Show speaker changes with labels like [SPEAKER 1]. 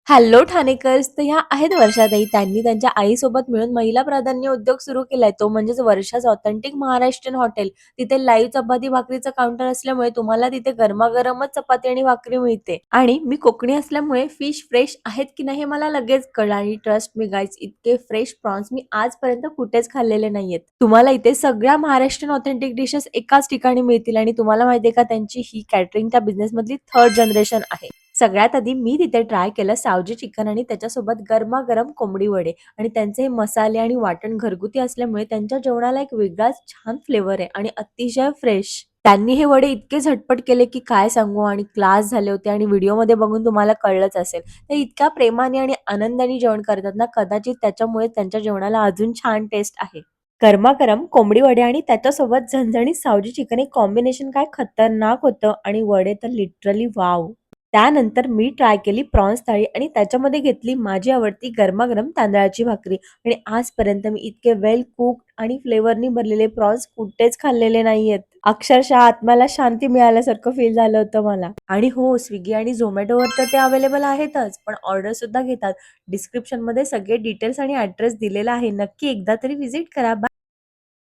[SPEAKER 1] Hello ठाणेकर्स. तर ह्या आहेत वर्षाताई. त्यांनी त्यांच्या आईसोबत मिळून महिला प्राधान्य उद्योग सुरू केलाय. तो म्हणजेच वर्षाचं ऑथेंटिक महाराष्ट्रीयन हॉटेल. तिथे लाईव्ह चपाती भाकरीचं काउंटर असल्यामुळे तुम्हाला तिथे गरमागरमच चपाती आणि भाकरी मिळते. आणि मी कोकणी असल्यामुळे फिश फ्रेश आहेत की नाही हे मला लगेच कळलं. आणि ट्रस्ट मी गाईज, इतके फ्रेश प्रॉन्स मी आजपर्यंत कुठेच खाल्लेले नाहीयेत. तुम्हाला इथे सगळ्या महाराष्ट्रीयन ऑथेंटिक डिशेस एकाच ठिकाणी मिळतील. आणि तुम्हाला माहितीये का, त्यांची ही कॅटरिंगच्या बिझनेस मधली थर्ड जनरेशन आहे. सगळ्यात आधी मी तिथे ट्राय केलं सावजी चिकन आणि त्याच्यासोबत गरमागरम कोंबडी वडे. आणि त्यांचे हे मसाले आणि वाटण घरगुती असल्यामुळे त्यांच्या जेवणाला एक वेगळाच छान फ्लेवर आहे आणि अतिशय फ्रेश. त्यांनी हे वडे इतके झटपट केले की काय सांगू, आणि क्लास झाले होते. आणि व्हिडिओमध्ये बघून तुम्हाला कळलंच असेल. ते इतक्या प्रेमाने आणि आनंदाने जेवण करतात ना, कदाचित त्याच्यामुळे त्यांच्या जेवणाला अजून छान टेस्ट आहे. गरमागरम कोंबडी वडे आणि त्याच्यासोबत झणझणीत सावजी चिकन हे कॉम्बिनेशन काय खतरनाक होतं. आणि वडे तर लिटरली वाव. त्यानंतर मी ट्राय केली प्रॉन्स थाळी आणि त्याच्यामध्ये घेतली माझी आवडती गरमागरम तांदळाची भाकरी. आणि आजपर्यंत मी इतके वेल कुक्ड आणि फ्लेवरनी भरलेले प्रॉन्स कुठेच खाल्लेले नाहीयेत. अक्षरशः आत्म्याला शांती मिळाल्यासारखं फील झालं होतं मला. आणि हो, स्विगी आणि झोमॅटोवर तर ते अवेलेबल आहेतच, पण ऑर्डर सुद्धा घेतात. डिस्क्रिप्शन मध्ये सगळे डिटेल्स आणि ऍड्रेस दिलेला आहे. नक्की एकदा तरी व्हिजिट करा.